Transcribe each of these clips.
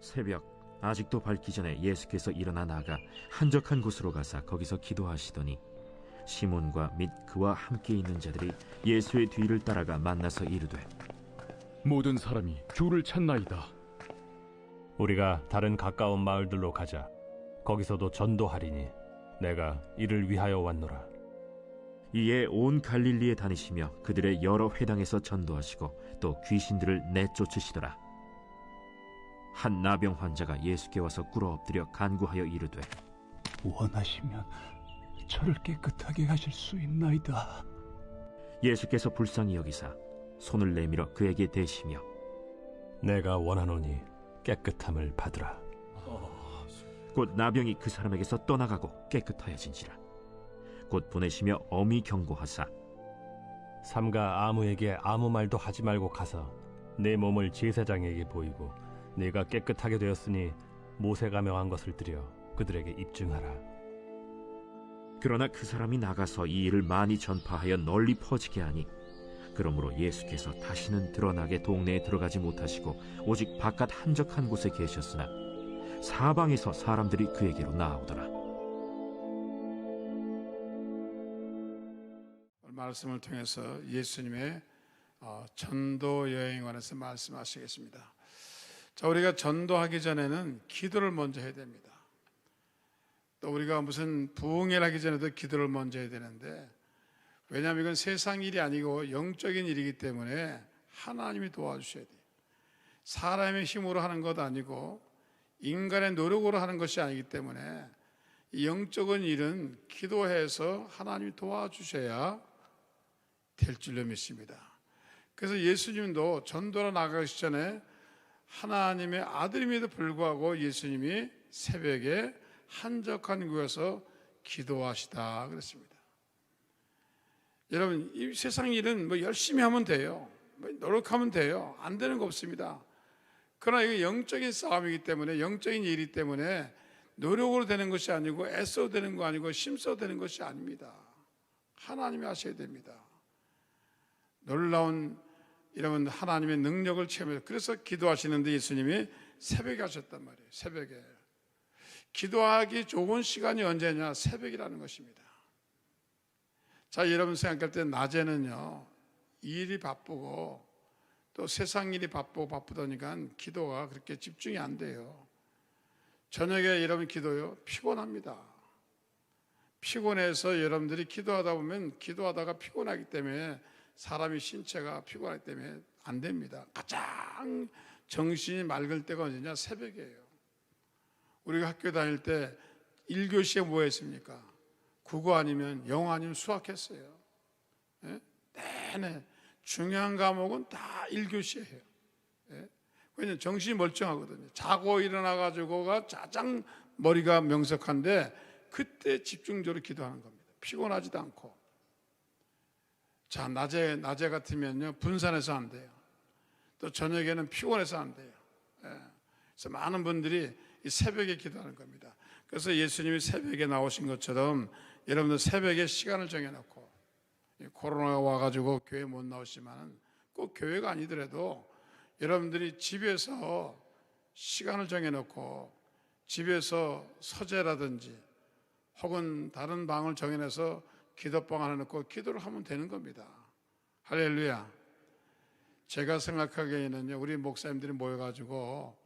새벽 아직도 밝기 전에 예수께서 일어나 나가 한적한 곳으로 가사 거기서 기도하시더니 시몬과 및 그와 함께 있는 자들이 예수의 뒤를 따라가 만나서 이르되 모든 사람이 주를 찾나이다. 우리가 다른 가까운 마을들로 가자. 거기서도 전도하리니 내가 이를 위하여 왔노라. 이에 온 갈릴리에 다니시며 그들의 여러 회당에서 전도하시고 또 귀신들을 내쫓으시더라. 한 나병 환자가 예수께 와서 꿇어 엎드려 간구하여 이르되 원하시면 저를 깨끗하게 하실 수 있나이다. 예수께서 불쌍히 여기사 손을 내밀어 그에게 대시며 내가 원하노니 깨끗함을 받으라. 곧 나병이 그 사람에게서 떠나가고 깨끗하여진지라. 곧 보내시며 엄히 경고하사 삼가 아무에게 아무 말도 하지 말고 가서 내 몸을 제사장에게 보이고 네가 깨끗하게 되었으니 모세가 명한 것을 드려 그들에게 입증하라. 그러나 그 사람이 나가서 이 일을 많이 전파하여 널리 퍼지게 하니 그러므로 예수께서 다시는 드러나게 동네에 들어가지 못하시고 오직 바깥 한적한 곳에 계셨으나 사방에서 사람들이 그에게로 나아오더라. 말씀을 통해서 예수님의 전도 여행에 관해서 말씀하시겠습니다. 자, 우리가 전도하기 전에는 기도를 먼저 해야 됩니다. 또 우리가 무슨 부흥회를 하기 전에도 기도를 먼저 해야 되는데, 왜냐하면 이건 세상 일이 아니고 영적인 일이기 때문에 하나님이 도와주셔야 돼요. 사람의 힘으로 하는 것 아니고 인간의 노력으로 하는 것이 아니기 때문에 이 영적인 일은 기도해서 하나님이 도와주셔야 될 줄로 믿습니다. 그래서 예수님도 전도로 나가기 전에 하나님의 아들임에도 불구하고 예수님이 새벽에 한적한 곳에서 기도하시다 그랬습니다. 여러분, 이 세상 일은 뭐 열심히 하면 돼요. 뭐 노력하면 돼요. 안 되는 거 없습니다. 그러나 이게 영적인 싸움이기 때문에, 영적인 일이기 때문에 노력으로 되는 것이 아니고 애써 되는 거 아니고 힘써 되는 것이 아닙니다. 하나님이 하셔야 됩니다. 놀라운 이런 하나님의 능력을 체험해서, 그래서 기도하시는데 예수님이 새벽에 하셨단 말이에요. 새벽에. 기도하기 좋은 시간이 언제냐? 새벽이라는 것입니다. 자, 여러분 생각할 때 낮에는요, 일이 바쁘고 또 세상 일이 바쁘다니까 기도가 그렇게 집중이 안 돼요. 저녁에 여러분 기도요, 피곤합니다. 피곤해서 여러분들이 기도하다 보면 기도하다가 피곤하기 때문에 사람이 신체가 피곤하기 때문에 안 됩니다. 가장 정신이 맑을 때가 언제냐? 새벽이에요. 우리가 학교 다닐 때 1교시에 뭐 했습니까? 국어 아니면 영어 아니면 수학했어요. 예? 내내 중요한 과목은 다 1교시에 해요. 예? 왜냐면 정신이 멀쩡하거든요. 자고 일어나가지고가 가장 머리가 명석한데 그때 집중적으로 기도하는 겁니다. 피곤하지도 않고. 자, 낮에 같으면요, 분산해서 안 돼요. 또 저녁에는 피곤해서 안 돼요. 예. 그래서 많은 분들이 이 새벽에 기도하는 겁니다. 그래서 예수님이 새벽에 나오신 것처럼 여러분들 새벽에 시간을 정해놓고, 코로나가 와가지고 교회 못 나오시면 꼭 교회가 아니더라도 여러분들이 집에서 시간을 정해놓고 집에서 서재라든지 혹은 다른 방을 정해내서 기도방 하나 놓고 기도를 하면 되는 겁니다. 할렐루야. 제가 생각하기에는요, 우리 목사님들이 모여가지고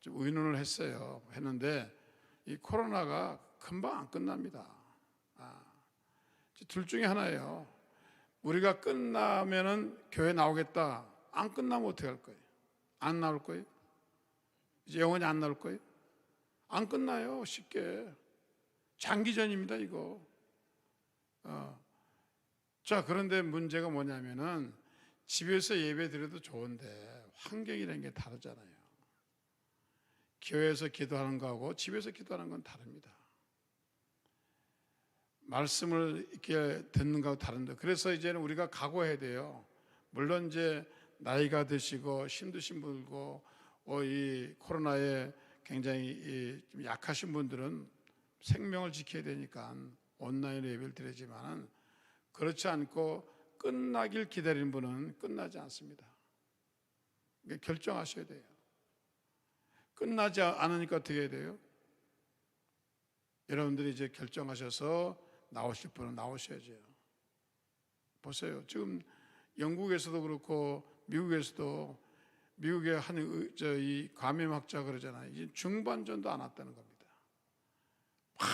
좀 의논을 했는데 이 코로나가 금방 안 끝납니다. 둘 중에 하나예요. 우리가 끝나면은 교회 나오겠다. 안 끝나면 어떻게 할 거예요? 안 나올 거예요? 이제 영원히 안 나올 거예요? 안 끝나요, 쉽게. 장기전입니다, 이거. 자, 그런데 문제가 뭐냐면은 집에서 예배 드려도 좋은데 환경이라는 게 다르잖아요. 교회에서 기도하는 거하고 집에서 기도하는 건 다릅니다. 말씀을 이렇게 듣는 거하고 다른데, 그래서 이제는 우리가 각오해야 돼요. 물론 이제 나이가 드시고 힘드신 분들고 이 코로나에 굉장히 좀 약하신 분들은 생명을 지켜야 되니까 온라인으로 예배를 드리지만, 그렇지 않고 끝나길 기다리는 분은 끝나지 않습니다. 그러니까 결정하셔야 돼요. 끝나지 않으니까 어떻게 해야 돼요? 여러분들이 이제 결정하셔서 나오실 분은 나오셔야죠. 보세요. 지금 영국에서도 그렇고 미국에서도 미국의 이 감염학자 그러잖아요. 이제 중반전도 안 왔다는 겁니다. 막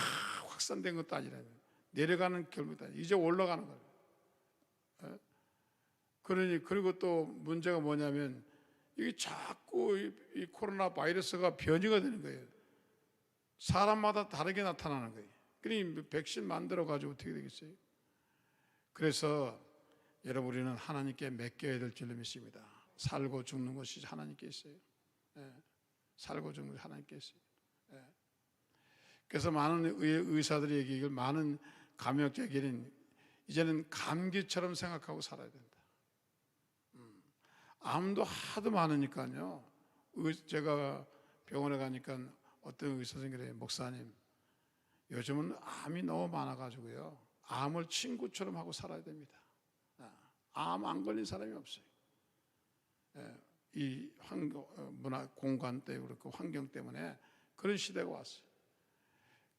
확산된 것도 아니라요. 내려가는 결과도 아니에요. 이제 올라가는 거예요. 예? 그러니 그리고 또 문제가 뭐냐면 이게 자꾸 이 코로나 바이러스가 변이가 되는 거예요. 사람마다 다르게 나타나는 거예요. 그러니 백신 만들어 가지고 어떻게 되겠어요? 그래서 여러분 우리는 하나님께 맡겨야 될 줄로 믿습니다. 살고 죽는 것이 하나님께 있어요. 예. 살고 죽는 것이 하나님께 있어요. 예. 그래서 많은 의사들이 얘기하길 많은 감염자 얘기는 이제는 감기처럼 생각하고 살아야 된다. 암도 하도 많으니까요. 제가 병원에 가니까 어떤 의사 선생님이 그래요. 목사님, 요즘은 암이 너무 많아가지고요. 암을 친구처럼 하고 살아야 됩니다. 암 안 걸린 사람이 없어요. 이 문화 공간 때문에 그렇고 환경 때문에 그런 시대가 왔어요.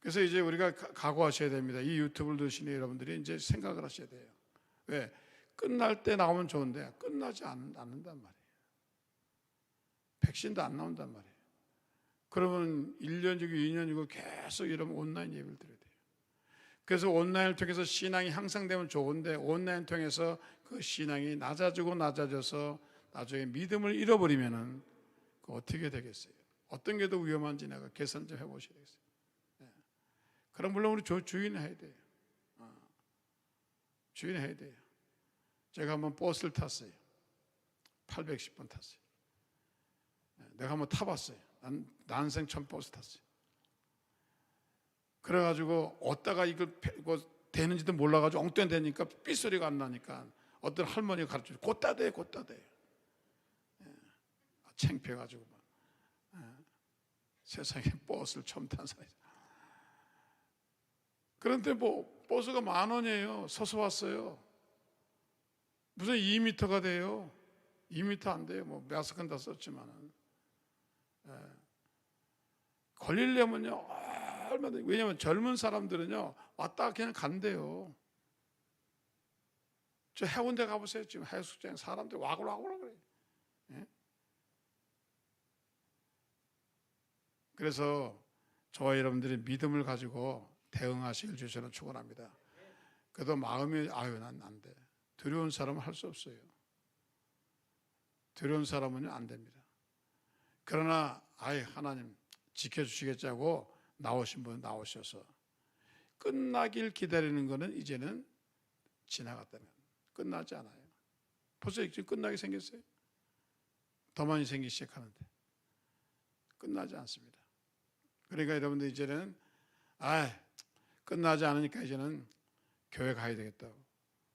그래서 이제 우리가 각오하셔야 됩니다. 이 유튜브를 드시는 여러분들이 이제 생각을 하셔야 돼요. 왜? 끝날 때 나오면 좋은데 끝나지 않는단 말이에요. 백신도 안 나온단 말이에요. 그러면 1년이고 2년이고 계속 이러면 온라인 예배를 드려야 돼요. 그래서 온라인을 통해서 신앙이 향상되면 좋은데 온라인 통해서 그 신앙이 낮아져서 나중에 믿음을 잃어버리면은 그 어떻게 되겠어요? 어떤 게 더 위험한지 내가 계산 좀 해보셔야 되겠어요. 그럼 물론 우리 주인해야 돼요. 주인해야 돼요. 제가 한번 버스를 탔어요. 810번 탔어요. 내가 한번 타봤어요. 난생 처음 버스 탔어요. 그래가지고 어디다가 이걸 되는지도 몰라가지고 엉뚱히 되니까 삐소리가 안 나니까 어떤 할머니가 가르쳐줘. 곧다 대. 창피해가지고 세상에 버스를 처음 탄 사람이. 그런데 뭐 버스가 10,000원이에요. 서서 왔어요. 무슨 2m가 돼요. 2m 안 돼요. 뭐 마스크는 다 썼지만은. 걸리려면요 얼마나, 왜냐면 젊은 사람들은요 왔다 그냥 간대요. 저 해운대 가보세요. 지금 해수욕장 사람들 와글와글 그래요. 예? 그래서 저와 여러분들이 믿음을 가지고 대응하시길 주시는 축원합니다. 그래도 마음이 난 안 돼. 두려운 사람은 할 수 없어요. 두려운 사람은 안 됩니다. 그러나 하나님 지켜주시겠자고 나오신 분 나오셔서 끝나길 기다리는 것은 이제는 지나갔다는 거예요. 끝나지 않아요. 벌써 지금 끝나게 생겼어요. 더 많이 생기기 시작하는데 끝나지 않습니다. 그러니까 여러분들 이제는 끝나지 않으니까 이제는 교회 가야 되겠다고.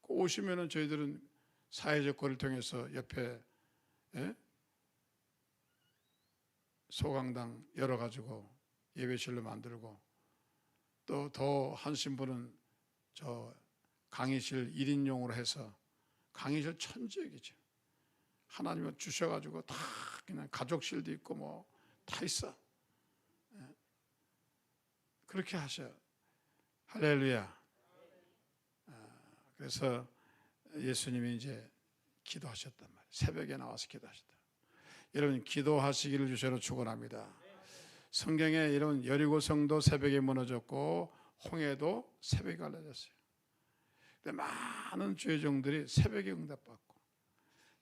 오시면은 저희들은 사회적 거리를 통해서 옆에 소강당 열어가지고 예배실로 만들고, 또 더 하신 분은 저 강의실 1인용으로 해서 강의실 천지역이죠. 하나님은 주셔가지고 다 그냥 가족실도 있고 뭐 다 있어. 그렇게 하셔. 할렐루야. 그래서 예수님이 이제 기도하셨단 말이에요. 새벽에 나와서 기도하셨다. 여러분 기도하시기를 주셔서 축원합니다. 성경에 이런 여리고 성도 새벽에 무너졌고 홍해도 새벽에 갈라졌어요. 근데 많은 주의 종들이 새벽에 응답받고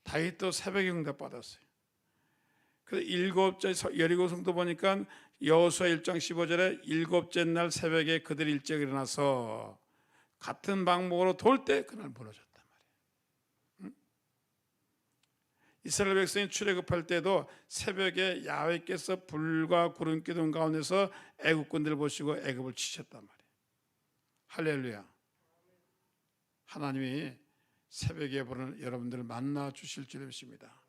다윗도 새벽에 응답받았어요. 그래서 일곱째 여리고 성도 보니까 여호수아 1장 15절에 일곱째 날 새벽에 그들이 일찍 일어나서 같은 방법으로 돌 때 그날 무너졌단 말이에요. 이스라엘 백성이 출애굽할 때도 새벽에 야훼께서 불과 구름 기둥 가운데서 애국군들을 보시고 애굽을 치셨단 말이에요. 할렐루야. 하나님이 새벽에 보는 여러분들을 만나 주실 줄 믿습니다.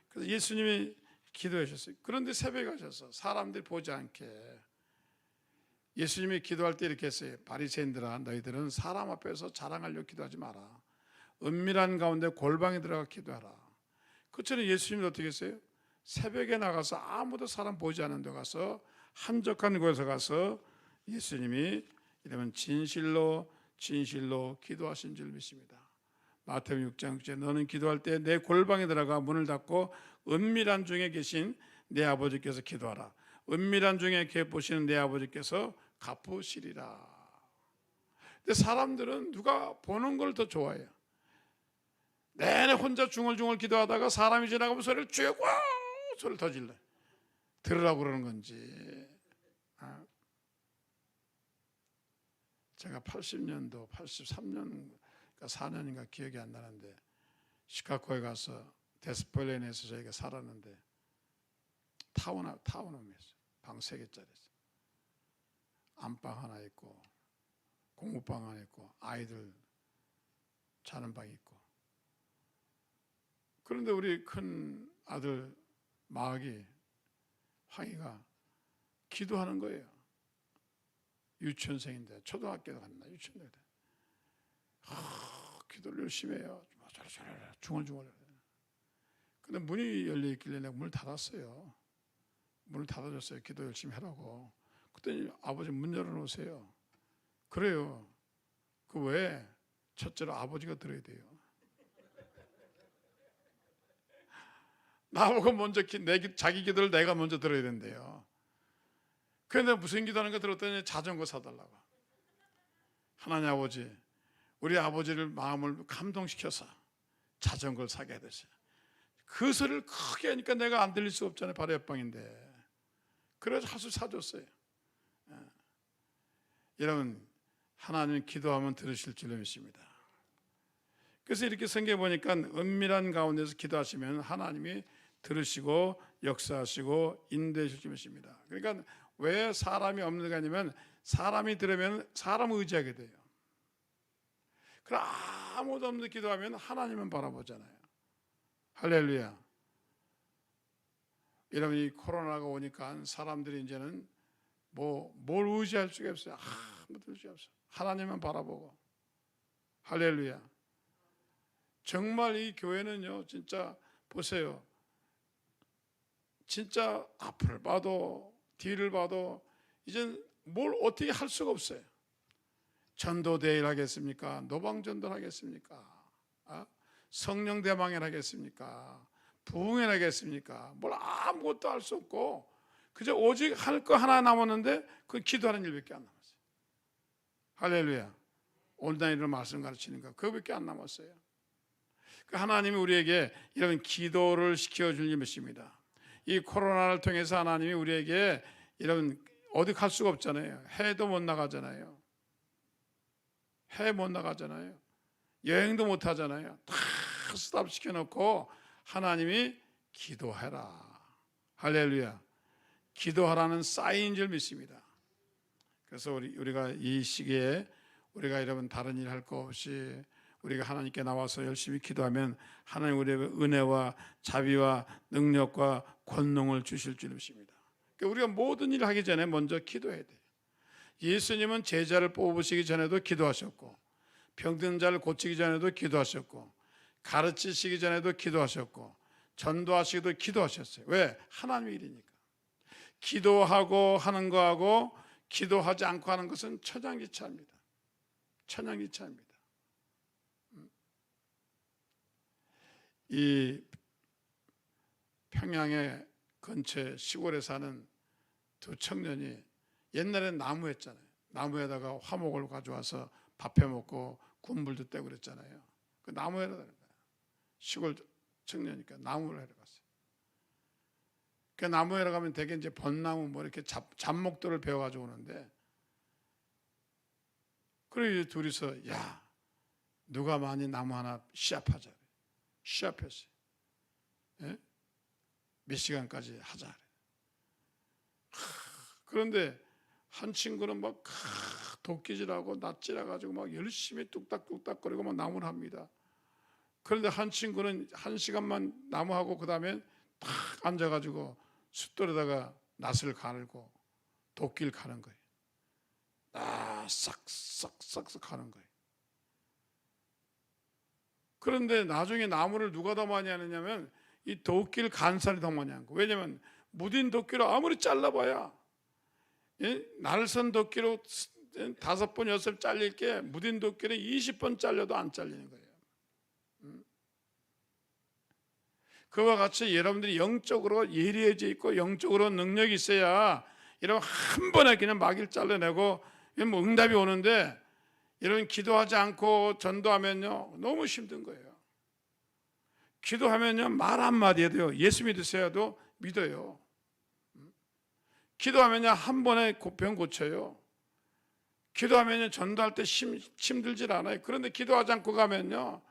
그래서 예수님이 기도해 주셨어요. 그런데 새벽에 가셔서 사람들이 보지 않게 예수님이 기도할 때 이렇게 했어요. 바리새인들아, 너희들은 사람 앞에서 자랑하려고 기도하지 마라. 은밀한 가운데 골방에 들어가 기도하라. 그처럼 예수님이 어떻게 했어요? 새벽에 나가서 아무도 사람 보지 않는 데 가서 한적한 곳에 가서 예수님이 이러면 진실로 기도하신 줄 믿습니다. 마태복음 6장 6절 너는 기도할 때 내 골방에 들어가 문을 닫고 은밀한 중에 계신 내 아버지께서 기도하라. 은밀한 중에 보시는 내 아버지께서 갚으시리라. 근데 사람들은 누가 보는 걸 더 좋아해요. 내내 혼자 중얼중얼 기도하다가 사람이 지나가면 소리를 쭉 소리를 더 질러. 들으라고 그러는 건지. 제가 80년도 83년 4년인가 기억이 안 나는데 시카고에 가서 데스폴레인에서 저희가 살았는데 타운홈이었어요. 방 3개짜리였어요. 안방 하나 있고 공부방 하나 있고 아이들 자는 방이 있고. 그런데 우리 큰 아들 마학이 황이가 기도하는 거예요. 유치원생인데 초등학교도 갔나 유치원생인데 기도를 열심히 해요. 중얼중얼. 근데 문이 열려 있길래 내가 문을 닫았어요. 문을 닫아줬어요. 기도 열심히 하라고. 그랬더니 아버지 문 열어놓으세요. 그래요. 그 왜? 첫째로 아버지가 들어야 돼요. 나보고 먼저 자기 기도를 내가 먼저 들어야 된대요. 그런데 무슨 기도하는 거 들었더니 자전거 사달라고. 하나님 아버지, 우리 아버지를 마음을 감동시켜서 자전거를 사게 해주세요. 그 소리를 크게 하니까 내가 안 들릴 수 없잖아요. 바로 옆방인데. 그래서 하수 사줬어요. 여러분, 하나님 기도하면 들으실 줄로 믿습니다. 그래서 이렇게 성경에 보니까 은밀한 가운데서 기도하시면 하나님이 들으시고 역사하시고 인도하실 줄 믿습니다. 그러니까 왜 사람이 없는 게 아니면 사람이 들으면 사람을 의지하게 돼요. 그럼 아무도 없는 기도하면 하나님은 바라보잖아요. 할렐루야. 여러분 이 코로나가 오니까 사람들이 이제는 뭘 의지할 수가 없어요. 아무도 의지 없어요. 하나님만 바라보고. 할렐루야. 정말 이 교회는요, 진짜 보세요. 진짜 앞을 봐도 뒤를 봐도 이젠 뭘 어떻게 할 수가 없어요. 전도대회를 하겠습니까? 노방전도를 하겠습니까? 성령 대망을 하겠습니까? 부흥회를 하겠습니까? 뭘 아무것도 할 수 없고 그저 오직 할 거 하나 남았는데 그 기도하는 일밖에 안 남았어요. 할렐루야. 온라인으로 말씀 가르치는 거 그거밖에 안 남았어요. 하나님이 우리에게 이런 기도를 시켜줄 것입니다. 이 코로나를 통해서 하나님이 우리에게 이런 어디 갈 수가 없잖아요. 해외도 못 나가잖아요. 해외 못 나가잖아요. 여행도 못 하잖아요. 다 스탑 시켜놓고 하나님이 기도해라. 할렐루야. 기도하라는 사인인 줄 믿습니다. 그래서 우리가 이 시기에 우리가 여러분 다른 일 할 거 없이 우리가 하나님께 나와서 열심히 기도하면 하나님 우리에게 은혜와 자비와 능력과 권능을 주실 줄 믿습니다. 그러니까 우리가 모든 일을 하기 전에 먼저 기도해야 돼요. 예수님은 제자를 뽑으시기 전에도 기도하셨고 병든 자를 고치기 전에도 기도하셨고 가르치시기 전에도 기도하셨고 전도하시기도 기도하셨어요. 왜? 하나님의 일이니까. 기도하고 하는 거하고 기도하지 않고 하는 것은 천양지차입니다. 천양지차입니다. 이 평양의 근처 시골에 사는 두 청년이 옛날엔 나무했잖아요. 나무에다가 화목을 가져와서 밥해 먹고 군불도 떼고 그랬잖아요. 그 나무에다 가는 거예요. 시골 청년이니까 나무를 해러 갔어요. 그 나무에러 가면 되게 이제 벚나무 뭐 이렇게 잡목들을 베어가지고 오는데, 그리고 둘이서 야 누가 많이 나무 하나 시합하자. 시합했어요. 예? 몇 시간까지 하자. 그런데 한 친구는 막 도끼질하고 낫질해가지고 막 열심히 뚝딱뚝딱거리고 막 나무를 합니다. 그런데 한 친구는 1시간만 나무하고 그 다음에 탁 앉아가지고 숫돌에다가 낫을 갈고 도끼를 가는 거예요. 싹싹싹싹 가는 거예요. 그런데 나중에 나무를 누가 더 많이 하느냐면 이 도끼를 간살이 더 많이 한 거. 왜냐면 무딘 도끼로 아무리 잘라봐야 날선 도끼로 5번 6번 잘릴 게 무딘 도끼를 20번 잘려도 안 잘리는 거예요. 그와 같이 여러분들이 영적으로 예리해져 있고 영적으로 능력이 있어야 여러분 한 번에 그냥 막일 잘라내고 뭐 응답이 오는데 여러분 기도하지 않고 전도하면요 너무 힘든 거예요. 기도하면요 말 한마디 해도요 예수 믿으셔야도 믿어요. 기도하면요 한 번에 병 고쳐요. 기도하면요 전도할 때 힘들질 않아요. 그런데 기도하지 않고 가면요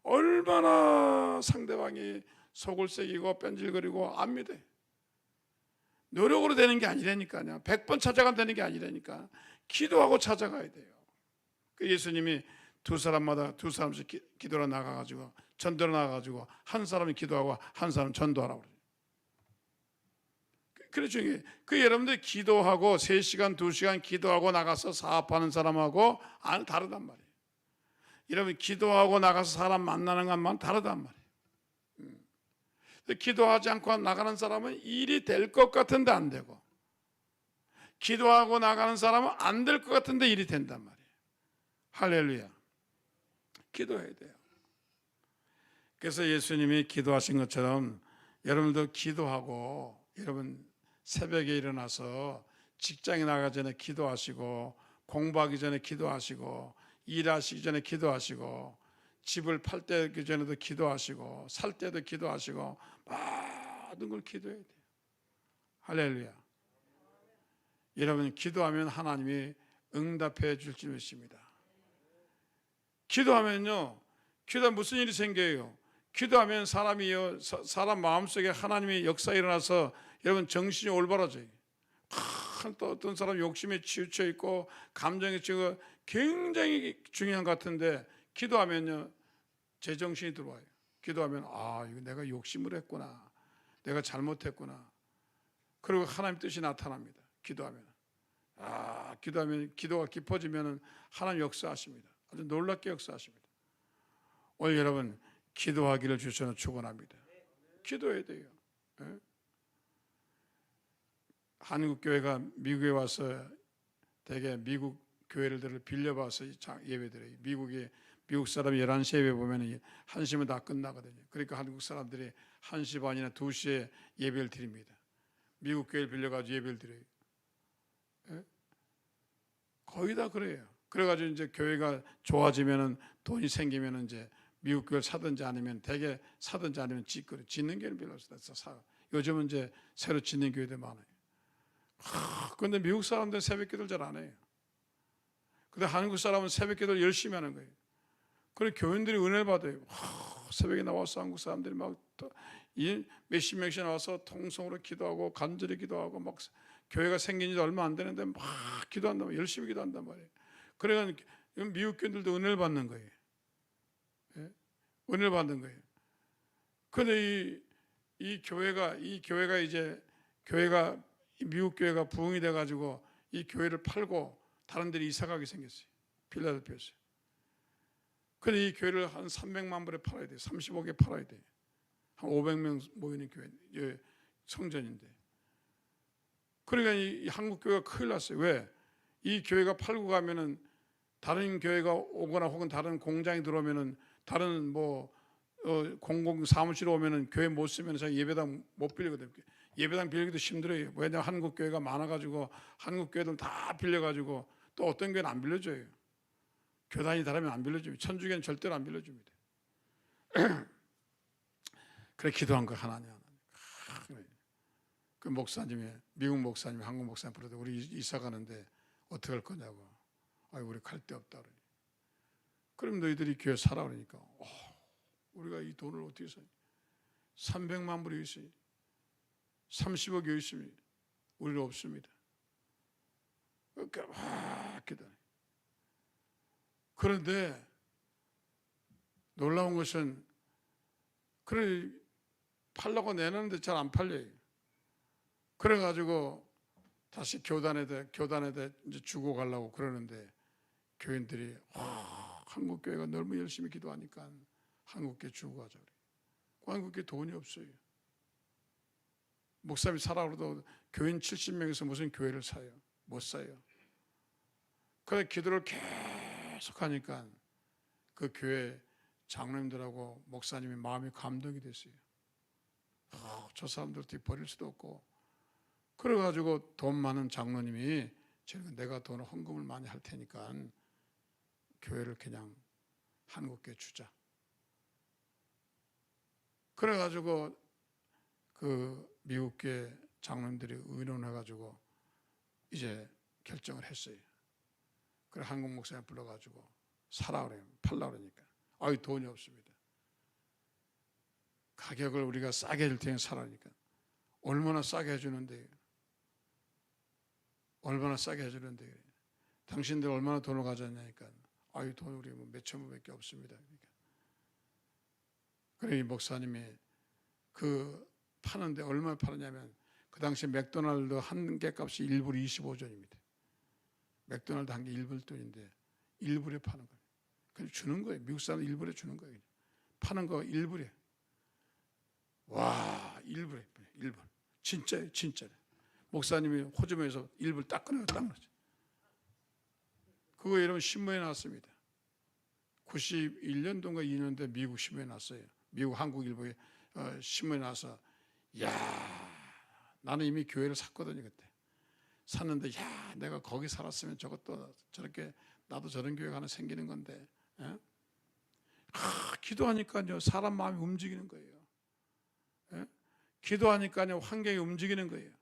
얼마나 상대방이 속을 새기고 뺀질거리고 안 믿어요. 노력으로 되는 게 아니라니까요. 100번 찾아가면 되는 게 아니라니까. 기도하고 찾아가야 돼요. 그 예수님이 두 사람씩 기도로 나가가지고 전도로 나가가지고 한 사람이 기도하고 한 사람 전도하라고 그래요. 그래 중요해요. 그 여러분들 기도하고 3시간 2시간 기도하고 나가서 사업하는 사람하고 다르단 말이에요. 여러분 기도하고 나가서 사람 만나는 것만 다르단 말이에요. 기도하지 않고 나가는 사람은 일이 될 것 같은데 안 되고, 기도하고 나가는 사람은 안 될 것 같은데 일이 된단 말이에요. 할렐루야. 기도해야 돼요. 그래서 예수님이 기도하신 것처럼 여러분도 기도하고, 여러분 새벽에 일어나서 직장에 나가기 전에 기도하시고, 공부하기 전에 기도하시고, 일하시기 전에 기도하시고, 집을 팔 때 그 전에도 기도하시고, 살 때도 기도하시고, 모든 걸 기도해야 돼요. 할렐루야. 여러분 기도하면 하나님이 응답해 줄 줄 믿습니다. 기도하면요, 기도하면 무슨 일이 생겨요? 기도하면 사람 마음속에 하나님의 역사 일어나서 여러분 정신이 올바라져요. 또 어떤 사람 욕심에 치우쳐 있고 감정에 치고 굉장히 중요한 것 같은데 기도하면요 제정신이 들어와요. 기도하면 이거 내가 욕심을 했구나, 내가 잘못했구나. 그리고 하나님 뜻이 나타납니다. 기도하면 기도하면 기도가 깊어지면 하나님 역사하십니다. 아주 놀랍게 역사하십니다. 오늘 여러분 기도하기를 주셔서 축원합니다. 기도해야 돼요. 네? 한국 교회가 미국에 와서 되게 미국 교회를 빌려봐서 예배드려요. 미국 사람이 11시에 예배 보면 1시면 다 끝나거든요. 그러니까 한국 사람들이 1시 반이나 2시에 예배를 드립니다. 미국 교회를 빌려가지고 예배를 드려요. 예? 거의 다 그래요. 그래가지고 이제 교회가 좋아지면은 돈이 생기면은 이제 미국 교회를 사든지 아니면 대개 사든지 아니면 짓는 교회는 별로 없어요. 요즘은 이제 새로 짓는 교회들 많아요. 그런데 미국 사람들은 새벽 기도를 잘 안 해요. 근데 한국 사람은 새벽 기도를 열심히 하는 거예요. 그리고 교인들이 은혜를 받아요. 새벽에 나와서 한국 사람들이 막 몇십 명씩 나와서 통성으로 기도하고 간절히 기도하고 막 교회가 생긴 지 얼마 안 되는데 막 기도한단 말이에요. 열심히 기도한단 말이에요. 그러니까 미국 교인들도 은혜를 받는 거예요. 예? 은혜를 받는 거예요. 그런데 이 교회가 이제 미국 교회가 부흥이 돼가지고 이 교회를 팔고 다른 데로 이사가게 생겼어요. 필라델피아에서. 근데 이 교회를 한 300만 불에 팔아야 돼요. 35개 팔아야 돼요. 한 500명 모이는 교회, 성전인데. 그러니까 이 한국 교회가 큰일 났어요. 왜? 이 교회가 팔고 가면은 다른 교회가 오거나 혹은 다른 공장이 들어오면은 다른 공공 사무실 오면은 교회 못 쓰면 예배당 못 빌리거든요. 예배당 빌리기도 힘들어요. 왜냐하면 한국 교회가 많아가지고 한국 교회들 다 빌려가지고 또 어떤 교회는 안 빌려줘요. 교단이 다르면 안 빌려줍니다. 천주교는 절대로 안 빌려줍니다. 그래 기도한 거 하나님. 그 목사님이 미국 목사님이 한국 목사님 부르더니 우리 이사 가는데 어떻게 할 거냐고. 우리 갈 데 없다 그러니. 그럼 너희들이 교회 사라 그러니까 우리가 이 돈을 어떻게 사? 300만 불이 있어요. 30억이 있으면 우리는 없습니다. 그러니까 기도해. 그런데 놀라운 것은 그래 팔려고 내놓는데 잘 안 팔려요. 그래가지고 다시 교단에다 이제 주고 가려고 그러는데 교인들이 한국 교회가 너무 열심히 기도하니까 한국 교회 주고 가자 그래. 한국 교회 돈이 없어요. 목사님이 사라고 해도 교인 70명에서 무슨 교회를 사요? 못 사요. 그래 기도를 계속 하니까 그 교회 장로님들하고 목사님이 마음이 감동이 됐어요. 저 사람들 어떻게 버릴 수도 없고. 그래가지고 돈 많은 장로님이 내가 돈 헌금을 많이 할 테니까 교회를 그냥 한국교회 주자. 그래가지고 그 미국교회 장로님들이 의논해가지고 이제 결정을 했어요. 그래 한국 목사님 불러가지고 사라 그래요. 팔라 그러니까 돈이 없습니다. 가격을 우리가 싸게 해줄 테니 사라니까. 얼마나 싸게 해주는데, 얼마나 싸게 해주는데, 당신들 얼마나 돈을 가졌냐니까. 돈 우리 몇 천불밖에 없습니다. 그러니까. 그래 이 목사님이 그 파는데 얼마나 파느냐면 그 당시 맥도날드 한 개 값이 1불 25전입니다. 맥도날드 한 개 1불돈인데 1불에 파는 거예요. 그냥 주는 거예요. 미국 사람 1불에 주는 거예요. 파는 거 1불에. 와, 1불에 1불. 진짜예요, 진짜예요. 목사님이 호주머니에서 1불 딱 꺼내고 딱 넣었죠. 그거 여러분 신문에 나왔습니다. 91년도인가 2년도에 미국 신문에 났어요. 미국 한국일보에 신문에 나와서 야, 나는 이미 교회를 샀거든요 그때. 샀는데 야, 내가 거기 살았으면 저것도 저렇게 나도 저런 교회가 하나 생기는 건데. 기도하니까요 사람 마음이 움직이는 거예요. 기도하니까요 환경이 움직이는 거예요.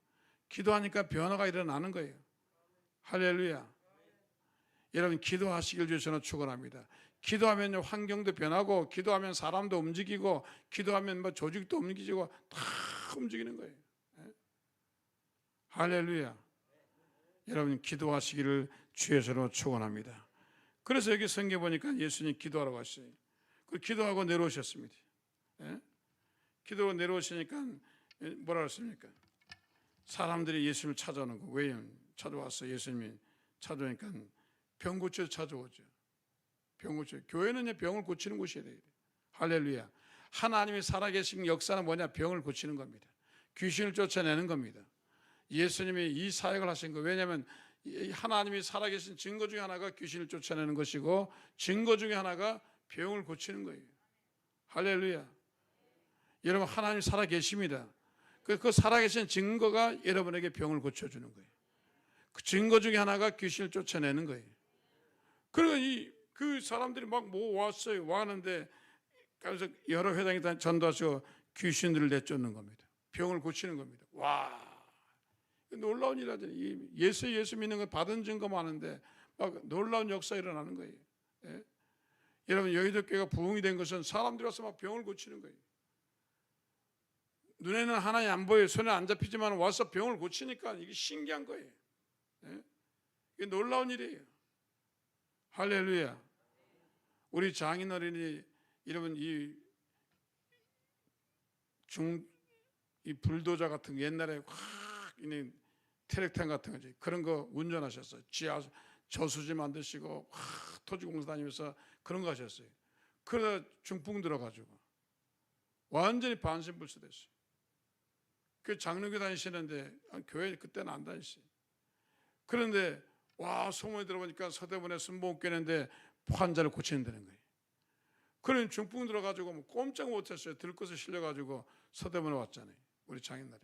기도하니까 변화가 일어나는 거예요. 할렐루야. 여러분 기도하시길 주여 저는 축원합니다. 기도하면 환경도 변하고, 기도하면 사람도 움직이고, 기도하면 뭐 조직도 움직이고 다 움직이는 거예요. 할렐루야. 여러분 기도하시기를 주의 저로 축원합니다. 그래서 여기 성경 보니까 예수님 기도하라고 하셨어요. 그 기도하고 내려오셨습니다. 기도하고 내려오시니까 뭐라 그랬습니까? 사람들이 예수님을 찾아오는 거. 왜 찾아왔어? 예수님이 찾아오니까 병 고쳐 찾아오죠. 병 고쳐. 교회는 병을 고치는 곳이에요. 할렐루야. 하나님이 살아계신 역사는 뭐냐? 병을 고치는 겁니다. 귀신을 쫓아내는 겁니다. 예수님이 이 사역을 하신 거. 왜냐하면 하나님이 살아계신 증거 중에 하나가 귀신을 쫓아내는 것이고, 증거 중에 하나가 병을 고치는 거예요. 할렐루야. 여러분 하나님 살아계십니다. 그 살아계신 증거가 여러분에게 병을 고쳐주는 거예요. 그 증거 중에 하나가 귀신을 쫓아내는 거예요. 그리고 그 사람들이 막 왔어요. 왔는데 그래서 여러 회당에 전도하시고 귀신들을 내쫓는 겁니다. 병을 고치는 겁니다. 와, 놀라운 일 하잖아요. 예수 믿는 거 받은 증거 많은데 막 놀라운 역사 일어나는 거예요. 예? 여러분 여의도교회가 부흥이 된 것은 사람들이 와서 막 병을 고치는 거예요. 눈에는 하나님 안 보여요. 손에 안 잡히지만 와서 병을 고치니까 이게 신기한 거예요. 예? 이게 놀라운 일이에요. 할렐루야. 우리 장인어른이 여러분 이 불도저 같은 거 옛날에 확 있는 트랙터 같은 거지. 그런 거 운전하셨어요. 지하 저수지 만드시고 토지공사 다니면서 그런 거 하셨어요. 그러다 중풍 들어가지고 완전히 반신불수됐어요. 그 장로교 다니시는데 교회 그때는 안 다니시어요. 그런데 와 소문이 들어보니까 서대문에 순복음교회인데 환자를 고치는다는 거예요. 그런 중풍 들어가지고 뭐 꼼짝 못했어요. 들것에 실려가지고 서대문에 왔잖아요. 우리 장인날이.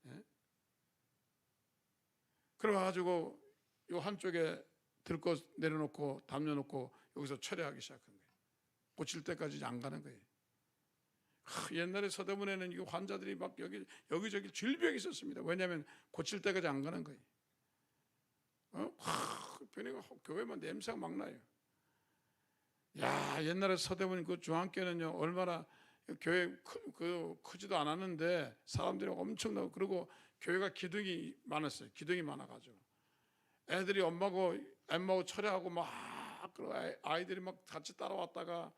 예? 그래가지고 요 한쪽에 들것 내려놓고 담려놓고 여기서 처리하기 시작한 거예요. 고칠 때까지 안 가는 거예요. 옛날에 서대문에는 이 환자들이 막 여기저기 질병이 있었습니다. 왜냐하면 고칠 때까지 안 가는 거예요. 변해가 교회만 냄새가 막 나요. 야, 옛날에 서대문 그 중앙교회는요 얼마나 교회 크지도 않았는데 사람들이 엄청나고, 그리고 교회가 기둥이 많았어요. 기둥이 많아가지고 애들이 엄마하고 철회하고 막 그리고 아이들이 막 같이 따라왔다가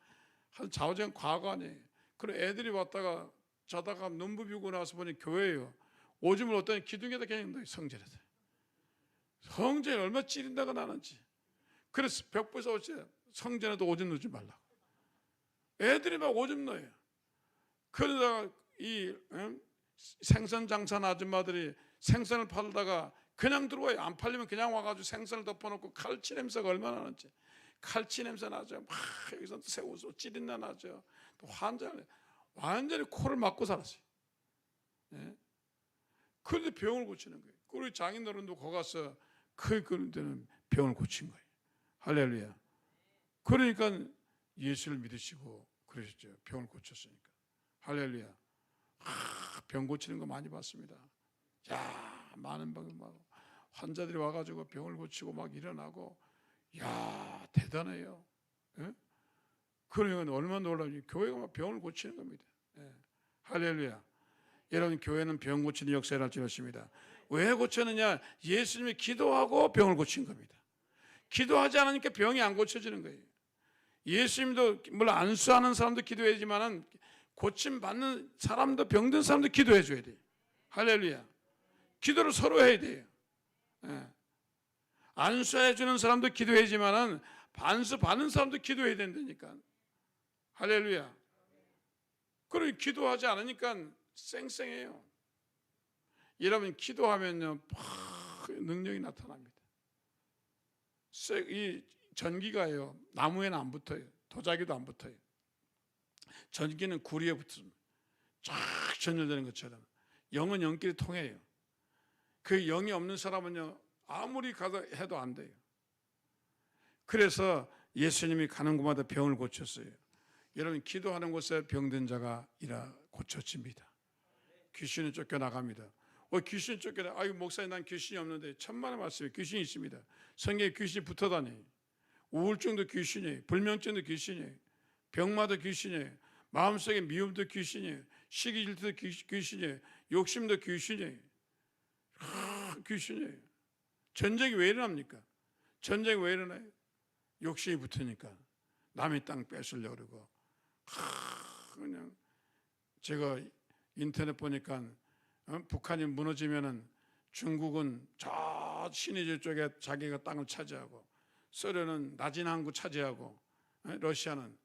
한 좌우지간 과거 아니에요. 그리고 애들이 왔다가 자다가 눈 부비고 나서 보니 교회예요. 오줌을 어떤 기둥에다 그냥 넣어요. 성전에서. 성전에 얼마나 찌린다가 나는지. 그래서 벽보에서 어째 성전에도 오줌 넣지 말라고. 애들이 막 오줌 넣어요. 그러다가 생선 장사하는 아줌마들이 생선을 팔다가 그냥 들어와요. 안 팔리면 그냥 와가지고 생선을 덮어놓고 칼치 냄새가 얼마나 나는지. 칼치 냄새 나죠. 막 여기서 새우소 찌린내 나죠. 또 완전히 코를 막고 살았어요. 예? 그런데 병을 고치는 거예요. 우리 장인어른도 거기 가서 그런 데는 병을 고친 거예요. 할렐루야. 그러니까 예수를 믿으시고 그러셨죠. 병을 고쳤으니까. 할렐루야. 병 고치는 거 많이 봤습니다. 야, 많은 병 환자들이 와가지고 병을 고치고 막 일어나고, 야, 대단해요. 예? 그러면 얼마나 놀라운지. 교회가 막 병을 고치는 겁니다. 예. 할렐루야. 여러분, 교회는 병 고치는 역사를 할 줄 아십니다. 왜 고쳤느냐? 예수님이 기도하고 병을 고친 겁니다. 기도하지 않으니까 병이 안 고쳐지는 거예요. 예수님도 물론 안수하는 사람도 기도해야지만은 고침 받는 사람도, 병든 사람도 기도해 줘야 돼요. 할렐루야. 기도를 서로 해야 돼요. 예. 안수해 주는 사람도 기도해야지만은 반수 받는 사람도 기도해야 된다니까. 할렐루야. 그러니 기도하지 않으니까 쌩쌩해요. 여러분, 기도하면요 능력이 나타납니다. 이 전기가요 나무에는 안 붙어요. 도자기도 안 붙어요. 전기는 구리에 붙습니다. 쫙 전열되는 것처럼 영은 영끼리 통해요. 그 영이 없는 사람은요 아무리 가다 해도 안 돼요. 그래서 예수님이 가는 곳마다 병을 고쳤어요. 여러분, 기도하는 곳에 병든 자가 일하 고쳐집니다. 귀신은 쫓겨나갑니다. 귀신이 쫓겨나. 아유, 목사님, 난 귀신이 없는데. 천만의 말씀에 귀신이 있습니다. 성경에 귀신이 붙어다니. 우울증도 귀신이에요. 불면증도 귀신이에요. 병마도 귀신이에요. 마음속에 미움도 귀신이에요. 시기 질투도 귀신이에요. 욕심도 귀신이에요. 귀신이에요. 전쟁이 왜 일어납니까? 전쟁이 왜 일어나요? 욕심이 붙으니까. 남의 땅 뺏으려고 그러고. 그냥 제가 인터넷 보니까 북한이 무너지면은 중국은 저 신의주 쪽에 자기가 땅을 차지하고, 소련은 나진 항구 차지하고, 러시아는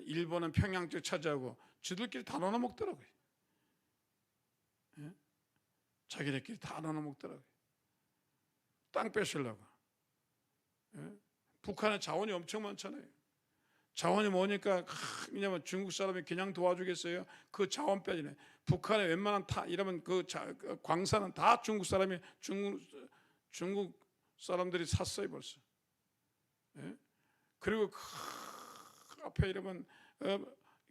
일본은 평양 쪽 차지하고, 지들끼리 다 나눠 먹더라고요. 자기네끼리 다 나눠 먹더라고요. 땅 뺏으려고. 북한에 자원이 엄청 많잖아요. 자원이 뭐니까 그냥 중국 사람이 그냥 도와주겠어요? 그 자원 빼지네. 북한에 웬만한 이러면 그 광산은 다 중국 사람이 중국 사람들이 샀어요 벌써. 예? 그리고 앞에 이러면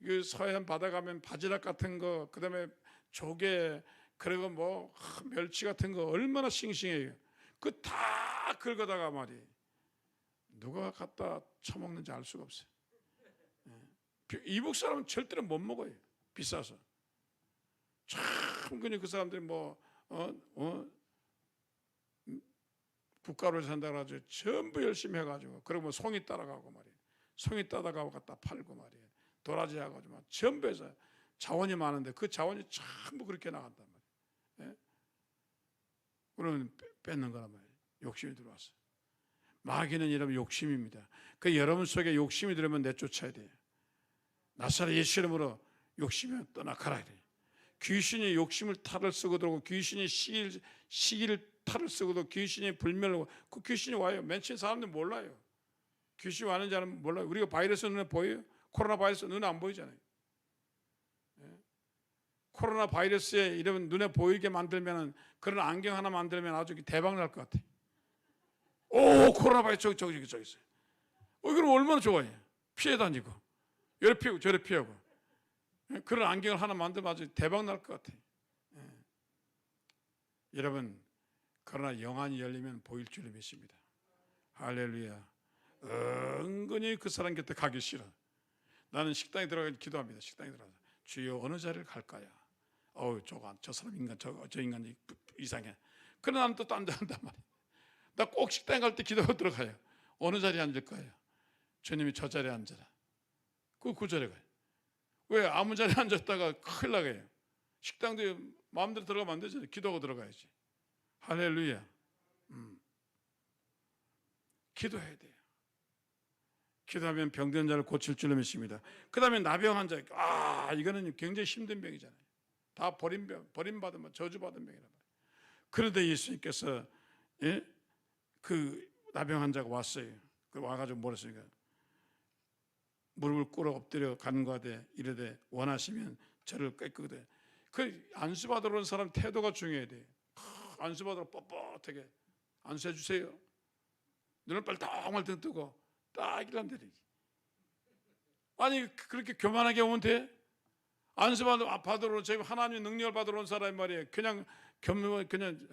그 서해안 바다 가면 바지락 같은 거, 그다음에 조개, 그리고 뭐 멸치 같은 거 얼마나 싱싱해요. 그 다 긁어다가 말이 누가 갖다 처먹는지 알 수가 없어요. 이북 사람은 절대로 못 먹어요. 비싸서. 참 그냥 그 사람들이 국가로 산다 그래가지고 전부 열심히 해가지고, 그리고 뭐 송이 따라가고 말이에요. 송이 따라가고 갖다 팔고 말이에요. 도라지 하고 전부 해서 자원이 많은데 그 자원이 전부 그렇게 나간단 말이에요. 예? 그러면 뺏는 거란 말이에요. 욕심이 들어왔어요. 마귀는 여러분 욕심입니다. 그 여러분 속에 욕심이 들으면 내쫓아야 돼요. 나사렛 예수 이름으로 욕심이 떠나가라. 귀신이 욕심을 탈을 쓰고 들어오고, 귀신이 시기를 탈을 쓰고도, 귀신이 불멸을, 그 귀신이 와요. 맨 처음 사람들은 몰라요. 귀신이 와는지 는 몰라요. 우리가 바이러스 눈에 보여요? 코로나 바이러스 눈에 안 보이잖아요. 예? 코로나 바이러스에 이러면 눈에 보이게 만들면, 그런 안경 하나 만들면 아주 대박 날 것 같아요. 오, 코로나 바이러스 저기 있어요. 그럼 얼마나 좋아해. 피해 다니고 이래 피하고 저래 피하고. 그런 안경을 하나 만들면 아주 대박 날 것 같아요. 여러분, 그러나 영안이 열리면 보일 줄을 믿습니다. 할렐루야. 은근히 그 사람 곁에 가기 싫어. 나는 식당에 들어가서 기도합니다. 식당에 들어가서 주여 어느 자리를 갈까요? 저 사람 인간, 저 인간이 이상해. 그러나 나는 또 딴 데 한단 말이야. 나 꼭 식당에 갈 때 기도하고 들어가요. 어느 자리에 앉을 거예요? 주님이 저 자리에 앉아라. 그 자리에 가요. 왜? 아무 자리에 앉았다가 큰일 나게요. 식당도 마음대로 들어가면 안 되잖아요. 기도하고 들어가야지. 할렐루야. 기도해야 돼요. 기도하면 병든 자를 고칠 줄로 믿습니다. 그 다음에 나병 환자. 이거는 굉장히 힘든 병이잖아요. 다 버림받은 병, 저주받은 병이란 말이에요. 그런데 예수님께서 그 나병 환자가 왔어요. 그 와가지고 뭐랬습니까? 무릎을 꿇어 엎드려 간과하되 이르되 원하시면 저를 깨끗하게. 그 안수받으러 온 사람 태도가 중요해야 돼요. 안수받으러 뻣뻣하게 안수해 주세요. 눈을 빨딱말 뜨고 딱 이란다니. 아니 그렇게 교만하게 오면 돼? 안수받으러 저희 하나님의 능력을 받으러 온 사람이 말이에요. 그냥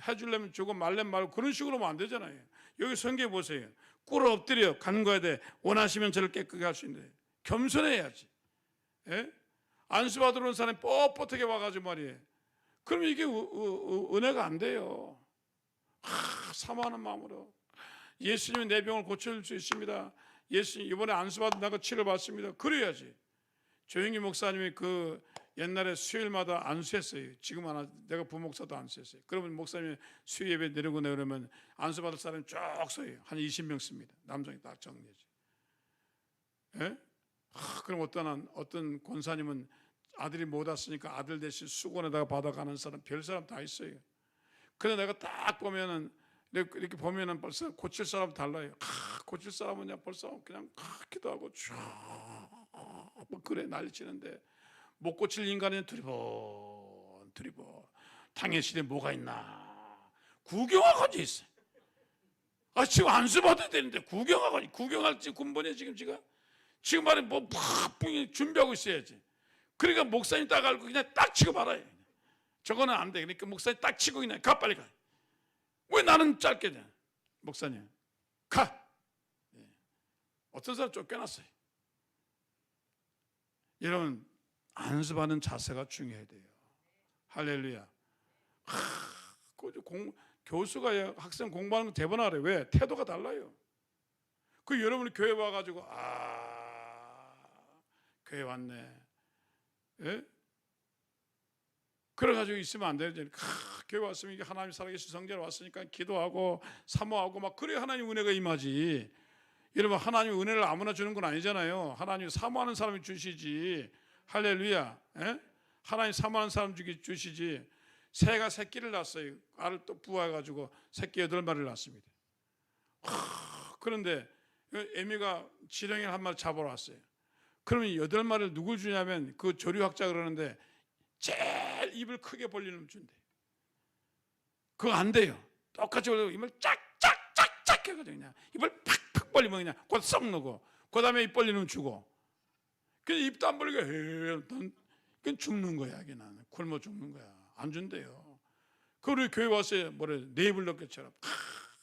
해주려면 주고 말려면 말고 그런 식으로 하면 안 되잖아요. 여기 성경에 보세요. 꿇어 엎드려 간과해야 돼. 원하시면 저를 깨끗하게 할 수 있는데 겸손해야지. 예? 안수받으러 온 사람이 뻣뻣하게 와가지고 말이에요. 그러면 이게 은혜가 안 돼요. 사모하는 마음으로 예수님이 내 병을 고쳐줄 수 있습니다. 예수님 이번에 안수받는다고 치료받습니다. 그래야지. 조영기 목사님이 그 옛날에 수요일마다 안수했어요. 지금 내가 부목사도 안수했어요. 그러면 목사님이 수요 예배 내려고 그러면 안수받을 사람이 쫙 서요. 한 20명 씁니다. 남성이 딱 정리해지. 예? 그럼 어떤 권사님은 아들이 못 왔으니까 아들 대신 수건에다가 받아가는 사람, 별 사람 다 있어요. 그런데 내가 딱 보면은 이렇게 보면은 벌써 고칠 사람 달라요. 고칠 사람은 그냥 벌써 그냥 기도하고 그래 난리치는데 못 고칠 인간은 두리번 당연시대 뭐가 있나 구경하고 앉아 있어요. 지금 안수 받아야 되는데 구경할지 군번에 지금 말에 뭐 바쁘게 준비하고 있어야지. 그러니까 목사님 딱 알고 그냥 딱 치고 말아요. 저거는 안 돼. 그러니까 목사님 딱 치고 그냥 가 빨리 가. 왜 나는 짧게 돼? 목사님 가. 어떤 사람 쫓겨났어요. 여러분 안수받는 자세가 중요해야 돼요. 할렐루야. 교수가 학생 공부하는 거 대번하래. 왜? 태도가 달라요. 그 여러분이 교회 와가지고 교회 왔네. 예? 그래가지고 있으면 안 되죠. 교회 왔으면 이게 하나님 살아계신 성전에 왔으니까 기도하고 사모하고 막 그래야 하나님 은혜가 임하지. 여러분 하나님 은혜를 아무나 주는 건 아니잖아요. 하나님 사모하는 사람이 주시지. 할렐루야. 예? 하나님 사모하는 사람 주시지. 새가 새끼를 낳았어요. 알을 또 부어가지고 새끼 8마리를 낳습니다. 그런데 애미가 지렁이를 한 마리 잡으러 왔어요. 그러면 8마리를 누굴 주냐면 그 조류학자 그러는데 제일 입을 크게 벌리는 놈 준대. 그거 안 돼요. 똑같이 입을 짝짝짝짝 해가지고 그냥 입을 팍팍 벌리면 그냥 곧 썩 넣고 그 다음에 입 벌리는 놈 주고 그냥 입도 안 벌리고 그건 죽는 거야. 걔는 굶어 죽는 거야. 안 준대요. 그리고 교회 와서 네 불렀겠처럼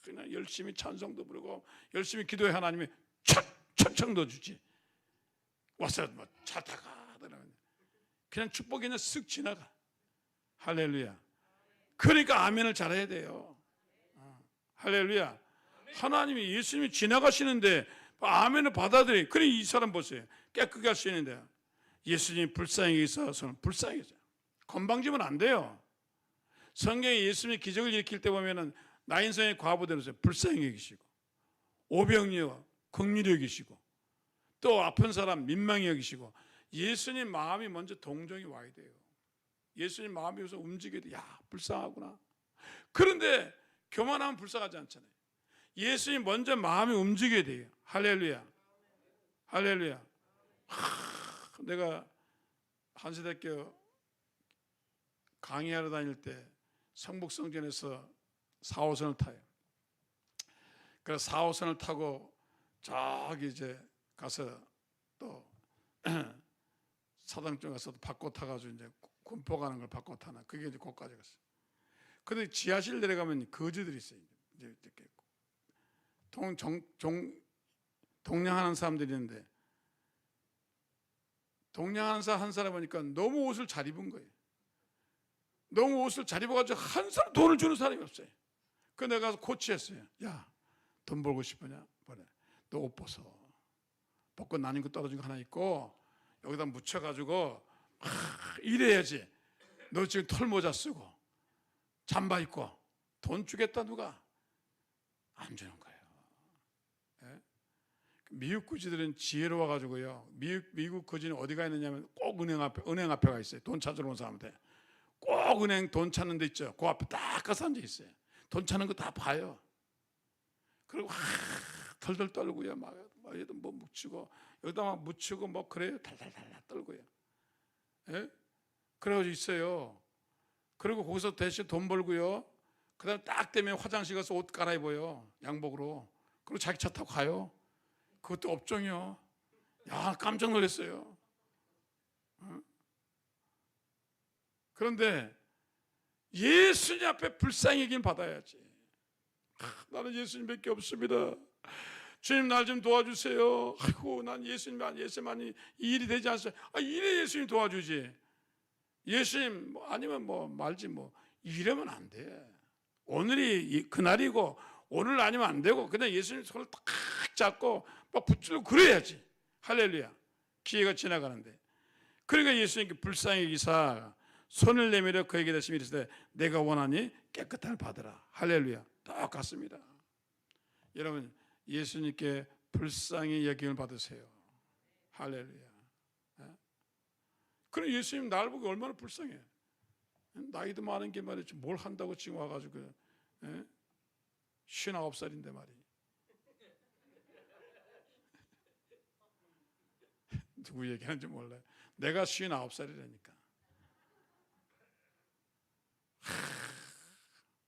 그냥 열심히 찬송도 부르고 열심히 기도해 하나님이 척척 넣어주지. 와서 차 타가 그냥 축복이 그냥 쓱 지나가. 할렐루야. 그러니까 아멘을 잘해야 돼요. 할렐루야. 하나님이 예수님이 지나가시는데 아멘을 받아들여요. 그래 이 사람 보세요. 깨끗게 하시는데 예수님이 불쌍히 있어서는 불쌍히 계세요. 건방지면 안 돼요. 성경에 예수님이 기적을 일으킬 때 보면은 나인성의 과부들로서 불쌍히 여기시고 오병이어 긍휼히 여기시고 또 아픈 사람 민망히 여기시고 예수님 마음이 먼저 동정이 와야 돼요. 예수님 마음이 여기서 움직여야 돼. 야 불쌍하구나. 그런데 교만하면 불쌍하지 않잖아요. 예수님 먼저 마음이 움직여야 돼요. 할렐루야. 할렐루야. 내가 한세대교 강의하러 다닐 때 성북성전에서 4호선을 타요. 그래서 4호선을 타고 저기 이제 가서 또 사당 쪽 가서 바꿔 타가지고 이제 군포 가는 걸 바꿔 타나 그게 이제 거기까지 갔어요. 근데 지하실 내려가면 거지들이 있어요. 이제 이렇게 동냥하는 사람들이 있는데 동냥하는 사람 한 사람 보니까 너무 옷을 잘 입은 거예요. 너무 옷을 잘 입어가지고 한 사람 돈을 주는 사람이 없어요. 그 내가 가서 코치했어요. 야, 돈 벌고 싶으냐? 뭐래? 너 옷 벗어. 벗고 나뉜 거 떨어진 거 하나 있고 여기다 묻혀가지고 이래야지. 너 지금 털모자 쓰고 잠바 입고 돈 주겠다 누가? 안 주는 거예요. 예? 미국 거지들은 지혜로워가지고요. 미국 거지는 어디가 있느냐면 꼭 은행 앞에가 있어요. 돈 찾으러 온 사람한테. 꼭 은행 돈 찾는 데 있죠. 그 앞에 딱 가서 앉아 있어요. 돈 찾는 거 다 봐요. 그리고 덜덜 떨고요. 막 여기다 뭐 묻히고 여기다 막 묻히고 뭐 그래요. 달달달 떨고요. 예? 그래가지고 있어요. 그리고 거기서 대신 돈 벌고요. 그다음 딱 되면 화장실 가서 옷 갈아입어요. 양복으로. 그리고 자기 차 타고 가요. 그것도 업종이요. 야, 깜짝 놀랐어요. 그런데 예수님 앞에 불쌍히 여김 받아야지. 나는 예수님밖에 없습니다. 주님 날 좀 도와주세요. 아이고 난 예수님만이 이 일이 되지 않았어요. 이래 예수님 도와주지. 예수님 아니면 뭐 말지 뭐 이러면 안 돼. 오늘이 그날이고 오늘 아니면 안 되고 그냥 예수님 손을 딱 잡고 막 붙들고 그래야지. 할렐루야. 기회가 지나가는데. 그러니까 예수님께 불쌍히 기사 손을 내밀어 그에게 대시며 이르시되 내가 원하니 깨끗함을 받으라. 할렐루야. 똑같습니다. 여러분 예수님께 불쌍히 여김을 받으세요. 할렐루야. 그럼 예수님 날 보고 얼마나 불쌍해. 나이도 많은 게 말이지 뭘 한다고 지금 와가지고 59살인데 말이. 누구 얘기하는지 몰라요. 내가 59살이라니까.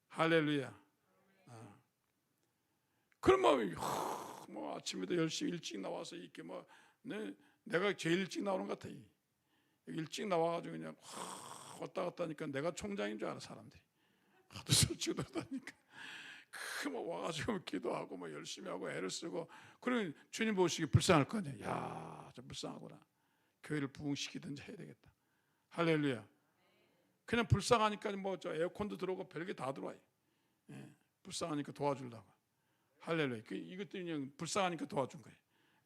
할렐루야. 그럼 뭐 아침에도 열심히 일찍 나와서 이렇게 뭐 내가 제일 일찍 나오는 것 같아. 일찍 나와가지고 그냥 왔다 갔다 하니까 내가 총장인 줄 알아 사람들이. 하도 설치고 다니까. 뭐 와가지고 기도하고 뭐 열심히 하고 애를 쓰고 그러면 주님 보시기 불쌍할 거 아니야. 야, 좀 불쌍하구나. 교회를 부흥시키든지 해야 되겠다. 할렐루야. 그냥 불쌍하니까 뭐 저 에어컨도 들어오고 별게 다 들어와요. 예, 불쌍하니까 도와주려고. 할렐루야. 이것도 그냥 불쌍하니까 도와준 거예요.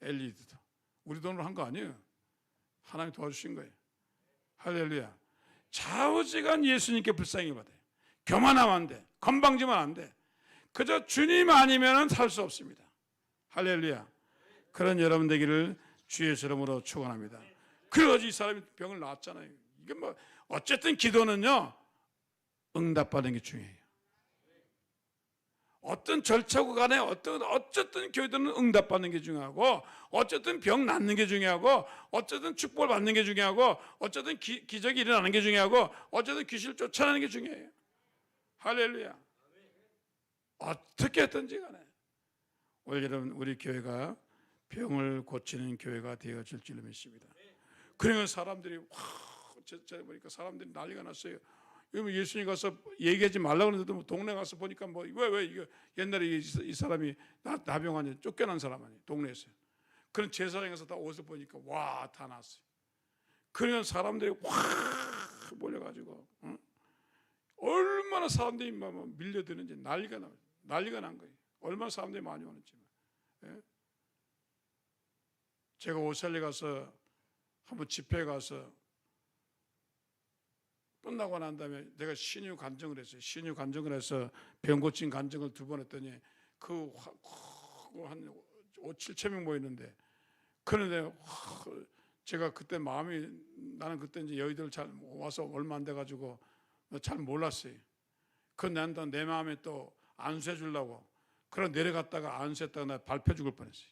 엘리드도 우리 돈으로 한 거 아니에요. 하나님 도와주신 거예요. 할렐루야. 좌우지간 예수님께 불쌍히 받아요. 교만하면 안 돼. 건방지면 안 돼. 그저 주님 아니면 살 수 없습니다. 할렐루야. 그런 여러분 되기를 주의 이름으로 축원합니다. 그래가지고 이 사람이 병을 낫잖아요. 이게 뭐 어쨌든 기도는요 응답받는 게 중요해요. 어떤 절차고 간에 어쨌든 교회들은 응답받는 게 중요하고 어쨌든 병 낫는 게 중요하고 어쨌든 축복을 받는 게 중요하고 어쨌든 기적이 일어나는 게 중요하고 어쨌든 귀신을 쫓아내는 게 중요해요. 할렐루야. 어떻게 했든지 간에 오늘 여러분 우리 교회가 병을 고치는 교회가 되어질 줄로 믿습니다. 그러면 사람들이 제가 보니까 사람들이 난리가 났어요. 예수님 가서 얘기하지 말라고 그러는데도 동네 가서 보니까 뭐 왜 이거 옛날에 이 사람이 나병 쫓겨난 사람 아니에요. 동네에서. 그런 제사장에 가서 다 옷을 보니까 와 다 났어요. 그러면 사람들이 확 몰려가지고 얼마나 사람들이 밀려드는지 난리가 난 거예요. 얼마나 사람들이 많이 오는지. 예? 제가 오살리 가서 한번 집회에 가서 끝나고 난 다음에 내가 신유 간증을 했어요. 신유 간증을 해서 병 고친 간증을 2번 했더니 한 5-7천 명 모였는데 그런데 제가 그때 마음이 나는 그때 이제 여의도를 잘 와서 얼마 안 돼가지고 잘 몰랐어요. 난또 내 마음에 또 안수해 주려고 그래 내려갔다가 안수했다가 나 밟혀 죽을 뻔했어요.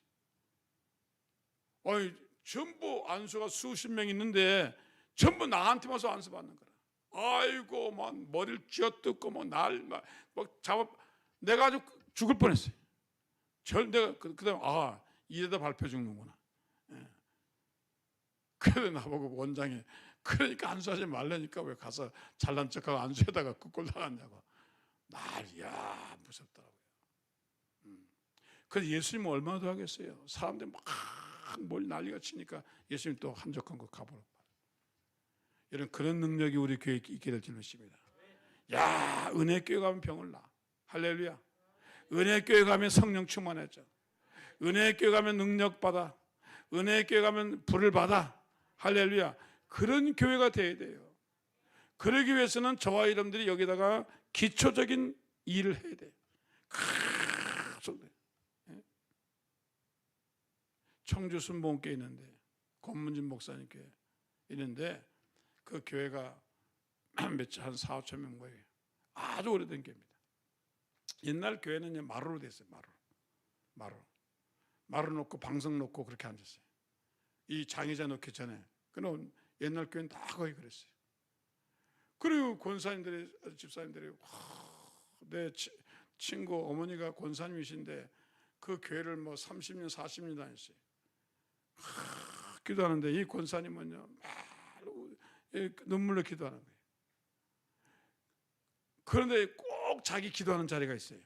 전부 안수가 수십 명 있는데 전부 나한테만 와서 안수 받는 거라. 아이고 막 머리를 쥐어뜯고 막 잡아 내가 아주 죽을 뻔했어요. 내가 그다음에 이래다 밟혀 죽는구나. 예. 그래 나보고 원장이 그러니까 안수하지 말라니까 왜 가서 잘난 척하고 안수에다가 끄골 나갔냐고. 난리야 무섭더라고요. 그래서 예수님은 얼마나 더 하겠어요. 사람들이 막 뭘 난리가 치니까 예수님 또 한적한 거 가보라. 이런 그런 능력이 우리 교회에 있게 될 줄 믿습니다. 야, 은혜교회 가면 병을 나. 할렐루야. 은혜교회 가면 성령 충만해져. 은혜교회 가면 능력 받아. 은혜교회 가면 불을 받아. 할렐루야. 그런 교회가 돼야 돼요. 그러기 위해서는 저와 여러분들이 여기다가 기초적인 일을 해야 돼요. 청주 순복음교회 있는데 권문진 목사님 교회 있는데 그 교회가 한 4, 5천 명 모여요. 아주 오래된 교회입니다. 옛날 교회는 마루로 됐어요. 마루 놓고 방석 놓고 그렇게 앉았어요. 이 장의자 놓기 전에. 그럼 옛날 교회는 다 거의 그랬어요. 그리고 권사님들이, 집사님들이 내 친구 어머니가 권사님이신데 그 교회를 뭐 30년 40년 다녔어요. 기도하는데 이 권사님은요 눈물로 기도하는 거예요. 그런데 꼭 자기 기도하는 자리가 있어요.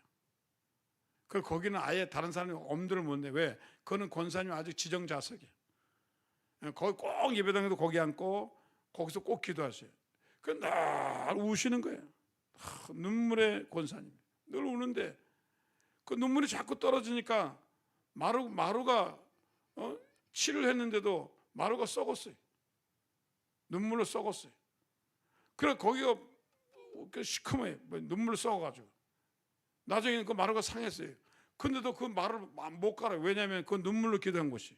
거기는 아예 다른 사람이 엄두를 못 내. 왜? 그거는 권사님 아주 지정자석이에요. 거기 꼭 예배당에도 거기 앉고 거기서 꼭 기도하세요. 늘 우시는 거예요. 눈물의 권사님. 늘 우는데 그 눈물이 자꾸 떨어지니까 마루가 칠을 했는데도 마루가 썩었어요. 눈물로 썩었어요. 그래 거기가 시커매요. 눈물로 썩어가지고 나중에는 그 마루가 상했어요. 근데도 그 마루를 못 갈아요. 왜냐하면 그 눈물로 기도한 곳이.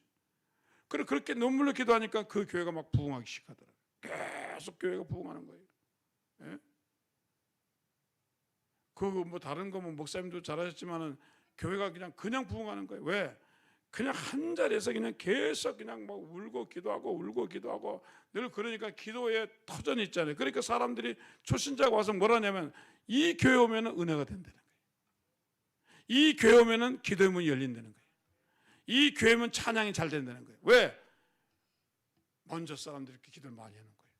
그래 그렇게 눈물로 기도하니까 그 교회가 막 부흥하기 시작하더라고요. 계속 교회가 부흥하는 거예요. 예? 뭐 다른 거 뭐 목사님도 잘하셨지만은 교회가 그냥 부흥하는 거예요. 왜? 그냥 한 자리에서 그냥 계속 그냥 막 울고 기도하고 늘 그러니까 기도에 터전이 있잖아요. 그러니까 사람들이 초신자가 와서 뭐라냐면 이 교회 오면은 은혜가 된다는 거예요. 이 교회 오면은 기도의 문이 열린다는 거예요. 이 교회 오면 찬양이 잘 된다는 거예요. 왜? 먼저 사람들이 이렇게 기도를 많이 하는 거예요.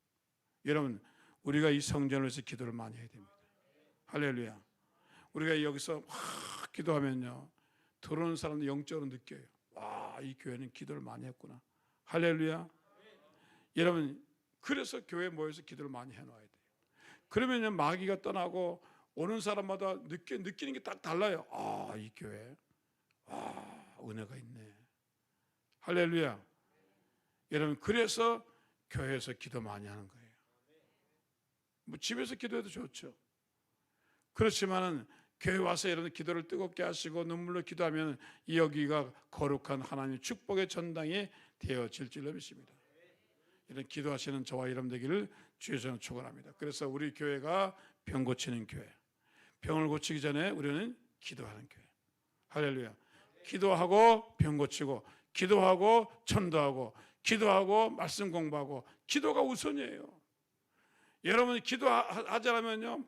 여러분 우리가 이 성전을 위해서 기도를 많이 해야 됩니다. 할렐루야. 우리가 여기서 기도하면요 들어오는 사람도 영적으로 느껴요. 와, 이 교회는 기도를 많이 했구나. 할렐루야. 여러분 그래서 교회에 모여서 기도를 많이 해놔야 돼요. 그러면 마귀가 떠나고 오는 사람마다 느끼는 게 딱 달라요. 아, 이 교회 은혜가 있네. 할렐루야. 여러분 그래서 교회에서 기도 많이 하는 거예요. 뭐 집에서 기도해도 좋죠. 그렇지만은 교회 와서 여러분 기도를 뜨겁게 하시고 눈물로 기도하면 여기가 거룩한 하나님의 축복의 전당이 되어질 줄로 믿습니다. 이런 기도하시는 저와 여러분 되기를 주의 저는 축원합니다. 그래서 우리 교회가 병 고치는 교회. 병을 고치기 전에 우리는 기도하는 교회. 할렐루야. 기도하고 병 고치고 기도하고 전도하고 기도하고 말씀 공부하고 기도가 우선이에요. 여러분이 기도하지 않으면요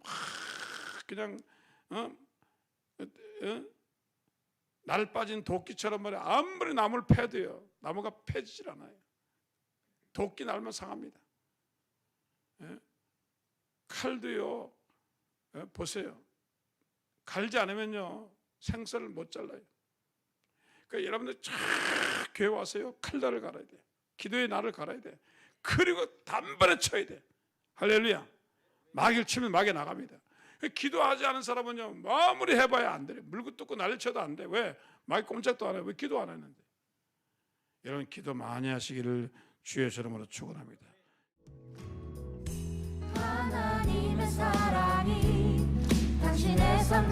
그냥 날 빠진 도끼처럼 말이야. 아무리 나무를 패도요 나무가 패지질 않아요. 도끼 날면 상합니다. 칼도요 보세요. 갈지 않으면요 생선을 못 잘라요. 그러니까 여러분들 쫙 교회 와서요 칼날을 갈아야 돼. 기도의 날을 갈아야 돼. 그리고 단번에 쳐야 돼. 할렐루야. 마귀를 치면 마귀 나갑니다. 기도하지 않은 사람은요 아무리 해봐야 안 돼요. 물고 뜯고 난리 쳐도 안 돼. 왜? 마귀 꼼짝도 안 해요. 왜 기도 안 했는데. 여러분 기도 많이 하시기를 주의 이름으로 축원합니다. 하나님의 사랑이 당신의 삶